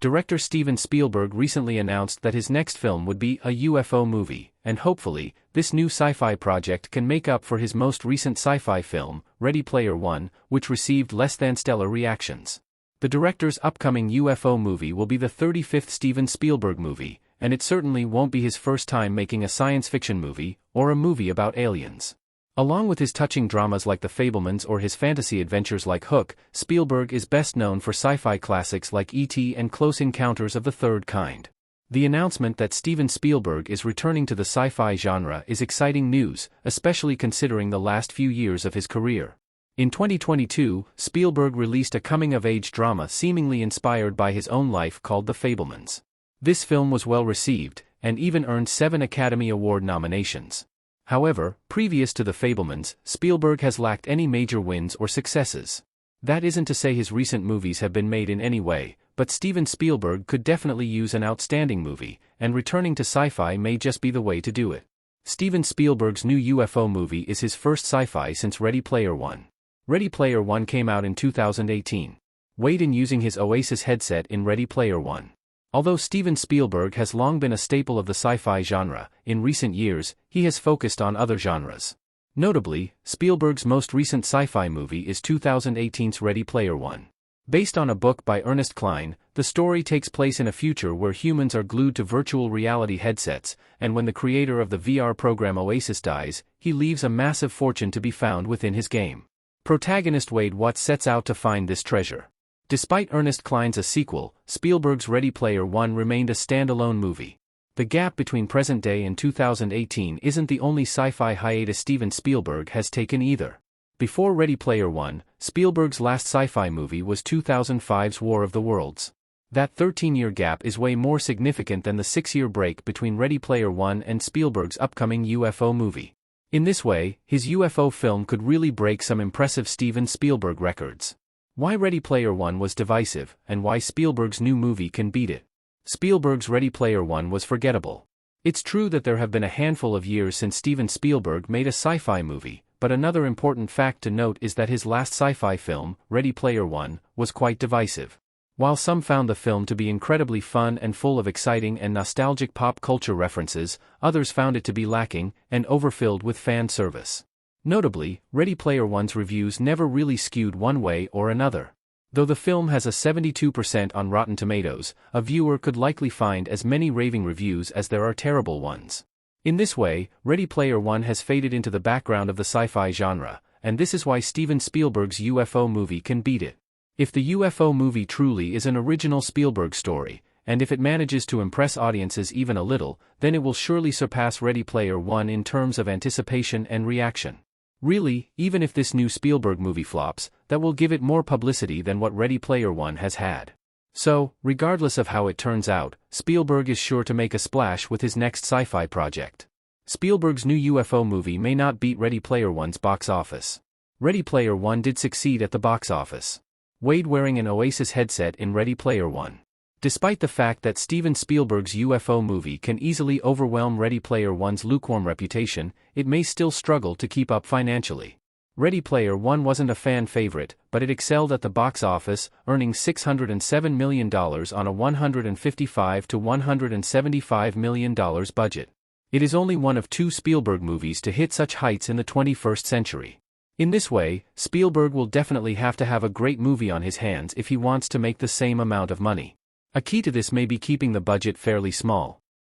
Director Steven Spielberg recently announced that his next film would be a UFO movie, and hopefully, this new sci-fi project can make up for his most recent sci-fi film, Ready Player One, which received less than stellar reactions. The director's upcoming UFO movie will be the 35th Steven Spielberg movie, and it certainly won't be his first time making a science fiction movie, or a movie about aliens. Along with his touching dramas like The Fabelmans or his fantasy adventures like Hook, Spielberg is best known for sci-fi classics like E.T. and Close Encounters of the Third Kind. The announcement that Steven Spielberg is returning to the sci-fi genre is exciting news, especially considering the last few years of his career. In 2022, Spielberg released a coming-of-age drama seemingly inspired by his own life called The Fabelmans. This film was well received, and even earned 7 Academy Award nominations. However, previous to The Fabelmans, Spielberg has lacked any major wins or successes. That isn't to say his recent movies have been made in any way, but Steven Spielberg could definitely use an outstanding movie, and returning to sci-fi may just be the way to do it. Steven Spielberg's new UFO movie is his first sci-fi since Ready Player One. Ready Player One came out in 2018. Wade in using his Oasis headset in Ready Player One. Although Steven Spielberg has long been a staple of the sci-fi genre, in recent years, he has focused on other genres. Notably, Spielberg's most recent sci-fi movie is 2018's Ready Player One. Based on a book by Ernest Cline, the story takes place in a future where humans are glued to virtual reality headsets, and when the creator of the VR program Oasis dies, he leaves a massive fortune to be found within his game. Protagonist Wade Watts sets out to find this treasure. Despite Ernest Cline's a sequel, Spielberg's Ready Player One remained a standalone movie. The gap between present day and 2018 isn't the only sci-fi hiatus Steven Spielberg has taken either. Before Ready Player One, Spielberg's last sci-fi movie was 2005's War of the Worlds. That 13-year gap is way more significant than the 6-year break between Ready Player One and Spielberg's upcoming UFO movie. In this way, his UFO film could really break some impressive Steven Spielberg records. Why Ready Player One was divisive, and why Spielberg's new movie can beat it. Spielberg's Ready Player One was forgettable. It's true that there have been a handful of years since Steven Spielberg made a sci-fi movie, but another important fact to note is that his last sci-fi film, Ready Player One, was quite divisive. While some found the film to be incredibly fun and full of exciting and nostalgic pop culture references, others found it to be lacking and overfilled with fan service. Notably, Ready Player One's reviews never really skewed one way or another. Though the film has a 72% on Rotten Tomatoes, a viewer could likely find as many raving reviews as there are terrible ones. In this way, Ready Player One has faded into the background of the sci-fi genre, and this is why Steven Spielberg's UFO movie can beat it. If the UFO movie truly is an original Spielberg story, and if it manages to impress audiences even a little, then it will surely surpass Ready Player One in terms of anticipation and reaction. Really, even if this new Spielberg movie flops, that will give it more publicity than what Ready Player One has had. So, regardless of how it turns out, Spielberg is sure to make a splash with his next sci-fi project. Spielberg's new UFO movie may not beat Ready Player One's box office. Ready Player One did succeed at the box office. Wade wearing an Oasis headset in Ready Player One. Despite the fact that Steven Spielberg's UFO movie can easily overwhelm Ready Player One's lukewarm reputation, it may still struggle to keep up financially. Ready Player One wasn't a fan favorite, but it excelled at the box office, earning $607 million on a $155 to $175 million budget. It is only one of 2 Spielberg movies to hit such heights in the 21st century. In this way, Spielberg will definitely have to have a great movie on his hands if he wants to make the same amount of money. A key to this may be keeping the budget fairly small.